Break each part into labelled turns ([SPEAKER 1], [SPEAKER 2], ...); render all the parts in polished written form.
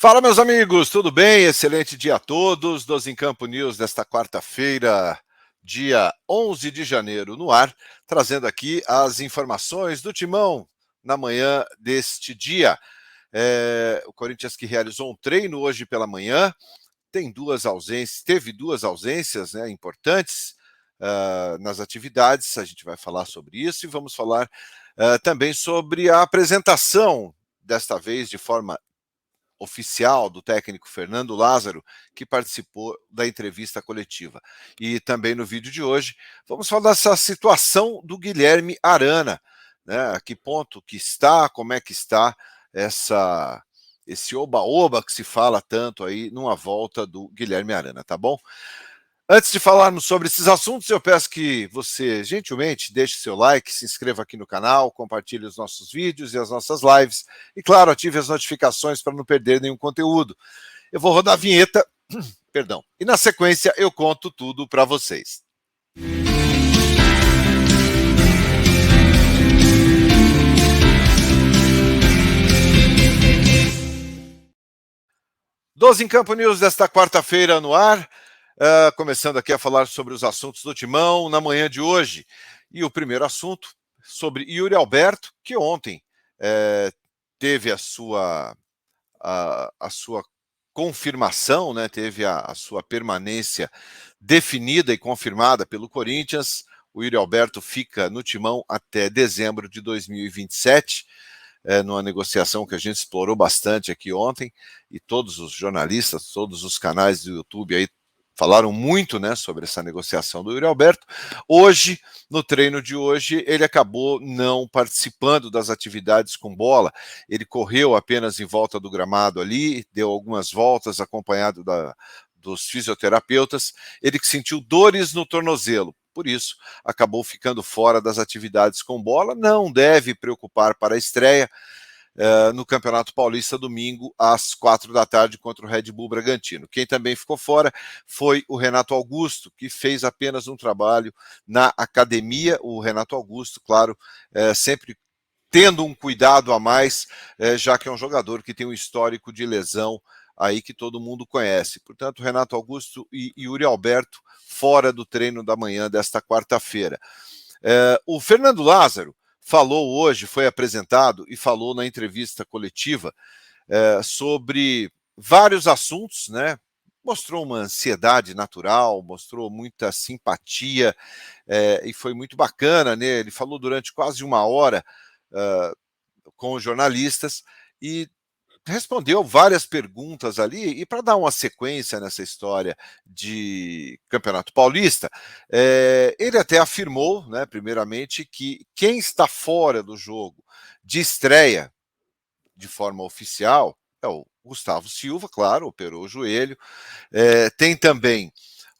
[SPEAKER 1] Fala, meus amigos, tudo bem? Excelente dia a todos. 12 em Campo News desta quarta-feira, dia 11 de janeiro, no ar, trazendo aqui as informações do Timão na manhã deste dia. O Corinthians que realizou um treino hoje pela manhã, teve duas ausências, né, importantes nas atividades. A gente vai falar sobre isso e vamos falar também sobre a apresentação, desta vez de forma oficial, do técnico Fernando Lázaro, que participou da entrevista coletiva. E também no vídeo de hoje, vamos falar dessa situação do Guilherme Arana, né? A que ponto que está, como é que está esse oba-oba que se fala tanto aí numa volta do Guilherme Arana, tá bom? Antes de falarmos sobre esses assuntos, eu peço que você, gentilmente, deixe seu like, se inscreva aqui no canal, compartilhe os nossos vídeos e as nossas lives. E, claro, ative as notificações para não perder nenhum conteúdo. Eu vou rodar a vinheta, perdão, e na sequência eu conto tudo para vocês. Doze em Campo News desta quarta-feira no ar. Começando aqui a falar sobre os assuntos do Timão na manhã de hoje. E o primeiro assunto sobre Yuri Alberto, que ontem teve a sua confirmação, né, teve a sua permanência definida e confirmada pelo Corinthians. O Yuri Alberto fica no Timão até dezembro de 2027, numa negociação que a gente explorou bastante aqui ontem, e todos os jornalistas, todos os canais do YouTube aí falaram muito, né, sobre essa negociação do Yuri Alberto. Hoje, no treino de hoje, ele acabou não participando das atividades com bola. Ele correu apenas em volta do gramado ali, deu algumas voltas acompanhado dos fisioterapeutas. Ele sentiu dores no tornozelo, por isso acabou ficando fora das atividades com bola. Não deve preocupar para a estreia no Campeonato Paulista, domingo, às 4 da tarde, contra o Red Bull Bragantino. Quem também ficou fora foi o Renato Augusto, que fez apenas um trabalho na academia. O Renato Augusto, claro, sempre tendo um cuidado a mais, já que é um jogador que tem um histórico de lesão aí que todo mundo conhece. Portanto, Renato Augusto e Yuri Alberto fora do treino da manhã desta quarta-feira. O Fernando Lázaro falou hoje, foi apresentado e falou na entrevista coletiva sobre vários assuntos, né? Mostrou uma ansiedade natural, mostrou muita simpatia e foi muito bacana, né? Ele falou durante quase uma hora com os jornalistas e respondeu várias perguntas ali. E para dar uma sequência nessa história de Campeonato Paulista, ele até afirmou, né, primeiramente, que quem está fora do jogo de estreia de forma oficial é o Gustavo Silva, claro, operou o joelho. Tem também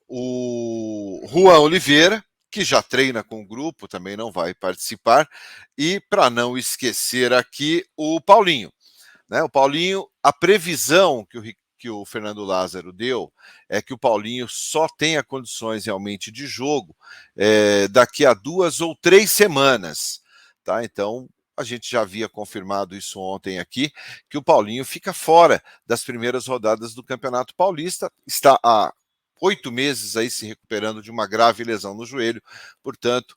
[SPEAKER 1] o Juan Oliveira, que já treina com o grupo, também não vai participar. E, para não esquecer aqui, o Paulinho. Né? O Paulinho, a previsão que o Fernando Lázaro deu é que o Paulinho só tenha condições realmente de jogo daqui a 2 ou 3 semanas. Tá? Então, a gente já havia confirmado isso ontem aqui, que o Paulinho fica fora das primeiras rodadas do Campeonato Paulista, está há 8 meses aí se recuperando de uma grave lesão no joelho. Portanto,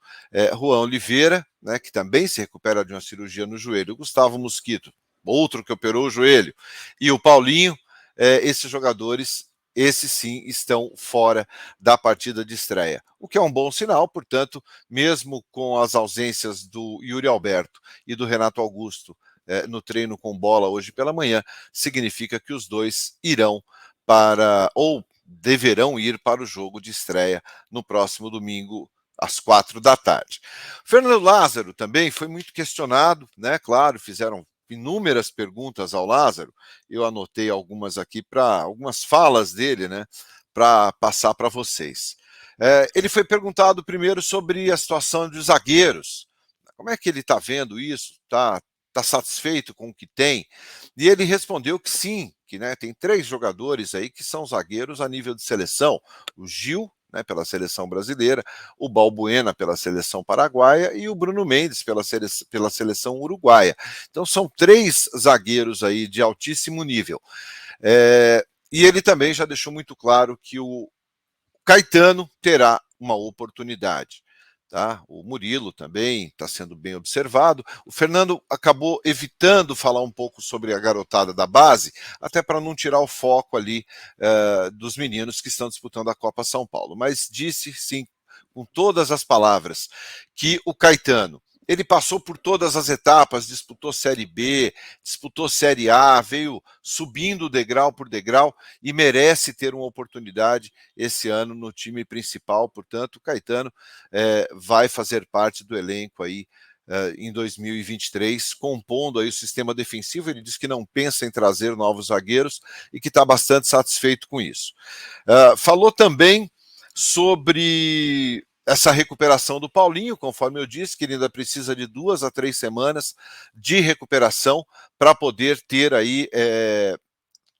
[SPEAKER 1] Juan Oliveira, né, que também se recupera de uma cirurgia no joelho, Gustavo Mosquito, outro que operou o joelho, e o Paulinho, esses jogadores, esses sim, estão fora da partida de estreia. O que é um bom sinal, portanto, mesmo com as ausências do Yuri Alberto e do Renato Augusto no treino com bola hoje pela manhã, significa que os dois irão para, ou deverão ir para o jogo de estreia no próximo domingo, às 4 da tarde. Fernando Lázaro também foi muito questionado, né? Claro, fizeram inúmeras perguntas ao Lázaro. Eu anotei algumas aqui, para algumas falas dele, né, para passar para vocês. Ele foi perguntado primeiro sobre a situação dos zagueiros. Como é que ele está vendo isso? Está satisfeito com o que tem? E ele respondeu que sim, que, né, tem 3 jogadores aí que são zagueiros a nível de seleção: o Gil, né, pela seleção brasileira, o Balbuena pela seleção paraguaia e o Bruno Mendes pela seleção uruguaia. Então são 3 zagueiros aí de altíssimo nível. E ele também já deixou muito claro que o Caetano terá uma oportunidade. Tá? O Murilo também está sendo bem observado. O Fernando acabou evitando falar um pouco sobre a garotada da base, até para não tirar o foco ali dos meninos que estão disputando a Copa São Paulo. Mas disse, sim, com todas as palavras, que o Caetano, ele passou por todas as etapas, disputou Série B, disputou Série A, veio subindo degrau por degrau e merece ter uma oportunidade esse ano no time principal. Portanto, o Caetano vai fazer parte do elenco aí em 2023, compondo aí o sistema defensivo. Ele diz que não pensa em trazer novos zagueiros e que está bastante satisfeito com isso. Falou também sobre essa recuperação do Paulinho, conforme eu disse, que ele ainda precisa de 2 a 3 semanas de recuperação para poder ter aí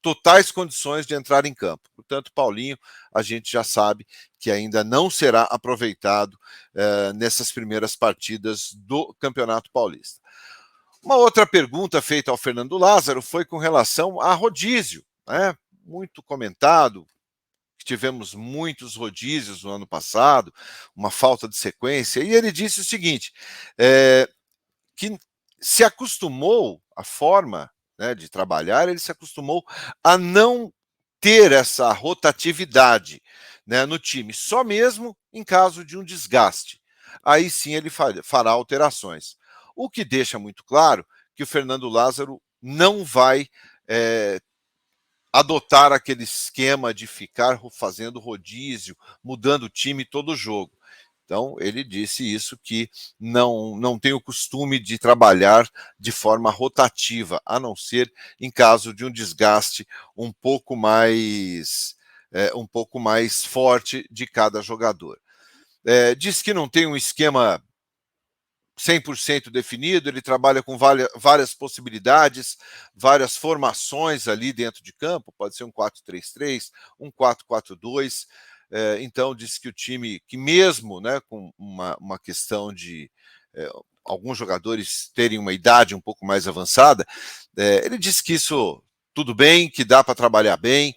[SPEAKER 1] totais condições de entrar em campo. Portanto, Paulinho, a gente já sabe que ainda não será aproveitado nessas primeiras partidas do Campeonato Paulista. Uma outra pergunta feita ao Fernando Lázaro foi com relação a rodízio, né? Muito comentado, tivemos muitos rodízios no ano passado, uma falta de sequência, e ele disse o seguinte, que se acostumou, a forma, né, de trabalhar, ele se acostumou a não ter essa rotatividade, né, no time, só mesmo em caso de um desgaste. Aí sim ele fará alterações. O que deixa muito claro que o Fernando Lázaro não vai adotar aquele esquema de ficar fazendo rodízio, mudando o time todo jogo. Então, ele disse isso, que não tem o costume de trabalhar de forma rotativa, a não ser em caso de um desgaste um pouco mais forte de cada jogador. Diz que não tem um esquema 100% definido, ele trabalha com várias possibilidades, várias formações ali dentro de campo, pode ser um 4-3-3, um 4-4-2. Então, diz que o time, que mesmo, né, com uma questão de alguns jogadores terem uma idade um pouco mais avançada, ele disse que isso tudo bem, que dá para trabalhar bem,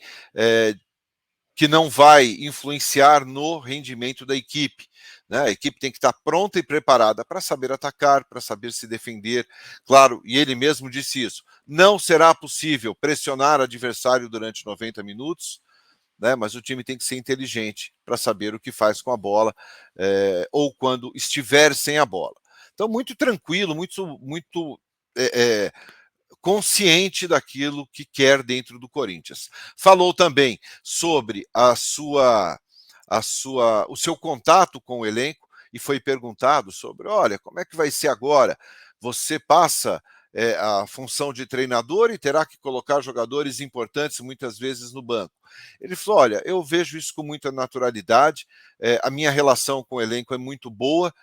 [SPEAKER 1] que não vai influenciar no rendimento da equipe. Né? A equipe tem que estar pronta e preparada para saber atacar, para saber se defender. Claro, e ele mesmo disse isso. Não será possível pressionar o adversário durante 90 minutos, né? Mas o time tem que ser inteligente para saber o que faz com a bola ou quando estiver sem a bola. Então, muito tranquilo, muito consciente daquilo que quer dentro do Corinthians. Falou também sobre o seu contato com o elenco e foi perguntado sobre, olha, como é que vai ser agora? Você passa a função de treinador e terá que colocar jogadores importantes muitas vezes no banco. Ele falou, olha, eu vejo isso com muita naturalidade, a minha relação com o elenco é muito boa,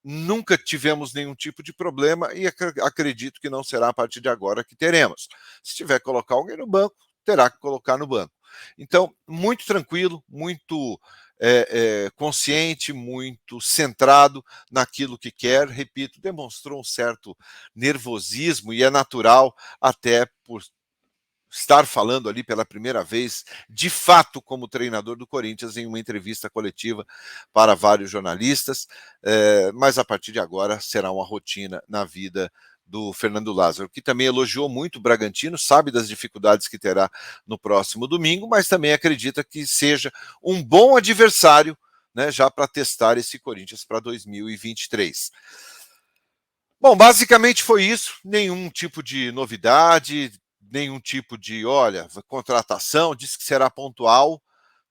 [SPEAKER 1] nunca tivemos nenhum tipo de problema e acredito que não será a partir de agora que teremos. Se tiver que colocar alguém no banco, terá que colocar no banco. Então, muito tranquilo, muito consciente, muito centrado naquilo que quer. Repito, demonstrou um certo nervosismo e é natural, até por estar falando ali pela primeira vez, de fato, como treinador do Corinthians, em uma entrevista coletiva para vários jornalistas, mas a partir de agora será uma rotina na vida do Fernando Lázaro, que também elogiou muito o Bragantino, sabe das dificuldades que terá no próximo domingo, mas também acredita que seja um bom adversário, né, já para testar esse Corinthians para 2023. Bom, basicamente foi isso, nenhum tipo de novidade, nenhum tipo de, olha, contratação, diz que será pontual,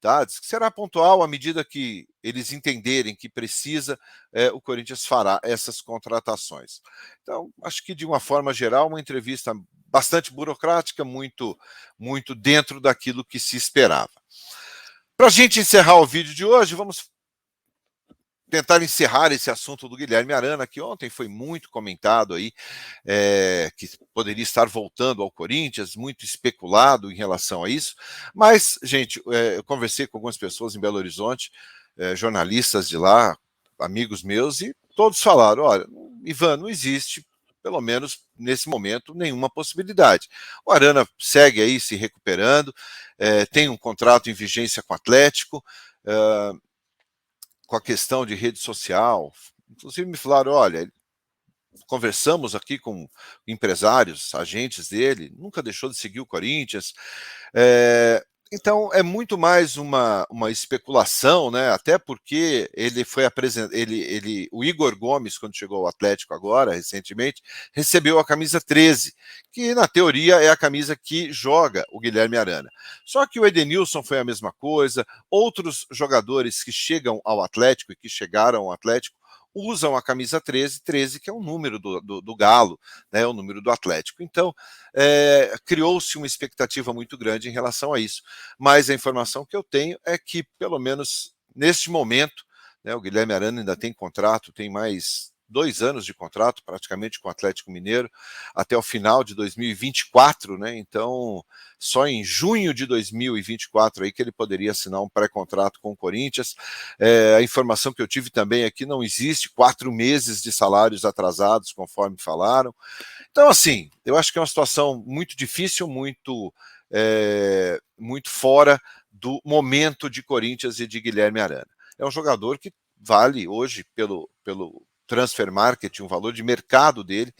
[SPEAKER 1] tá? Diz que será pontual à medida que eles entenderem que precisa, o Corinthians fará essas contratações. Então, acho que de uma forma geral, uma entrevista bastante burocrática, muito dentro daquilo que se esperava. Para a gente encerrar o vídeo de hoje, vamos tentar encerrar esse assunto do Guilherme Arana, que ontem foi muito comentado aí, que poderia estar voltando ao Corinthians, muito especulado em relação a isso. Mas, gente, eu conversei com algumas pessoas em Belo Horizonte, jornalistas de lá, amigos meus, e todos falaram: olha, Ivan, não existe, pelo menos nesse momento, nenhuma possibilidade. O Arana segue aí se recuperando, tem um contrato em vigência com o Atlético, com a questão de rede social. Inclusive me falaram: olha, conversamos aqui com empresários, agentes dele, nunca deixou de seguir o Corinthians. Então é muito mais uma especulação, né? Até porque ele foi apresentado, o Igor Gomes, quando chegou ao Atlético agora, recentemente, recebeu a camisa 13, que na teoria é a camisa que joga o Guilherme Arana. Só que o Edenilson foi a mesma coisa, outros jogadores que chegam ao Atlético e que chegaram ao Atlético usam a camisa 13, que é o número do Galo, né, o número do Atlético. Então, criou-se uma expectativa muito grande em relação a isso. Mas a informação que eu tenho é que, pelo menos neste momento, né, o Guilherme Arana ainda tem contrato, tem mais 2 anos de contrato, praticamente, com o Atlético Mineiro, até o final de 2024, né? Então, só em junho de 2024 aí que ele poderia assinar um pré-contrato com o Corinthians. A informação que eu tive também é que não existe 4 meses de salários atrasados, conforme falaram. Então, assim, eu acho que é uma situação muito difícil, muito fora do momento de Corinthians e de Guilherme Arana. É um jogador que vale hoje, pelo Transfer Market, um valor de mercado dele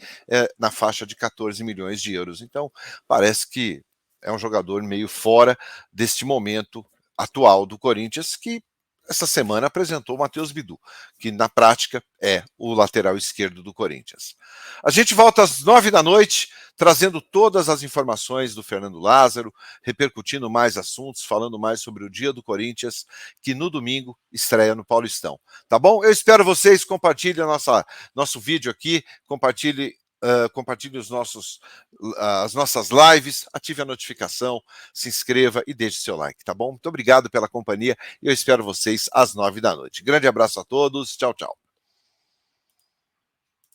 [SPEAKER 1] na faixa de 14 milhões de euros. Então, parece que é um jogador meio fora deste momento atual do Corinthians, que essa semana apresentou o Matheus Bidu, que na prática é o lateral esquerdo do Corinthians. A gente volta às 9 da noite, trazendo todas as informações do Fernando Lázaro, repercutindo mais assuntos, falando mais sobre o dia do Corinthians, que no domingo estreia no Paulistão. Tá bom? Eu espero vocês, compartilhem nosso vídeo aqui, compartilhe as nossas lives, ative a notificação, se inscreva e deixe seu like, tá bom? Muito obrigado pela companhia e eu espero vocês às 9 da noite. Grande abraço a todos, tchau, tchau.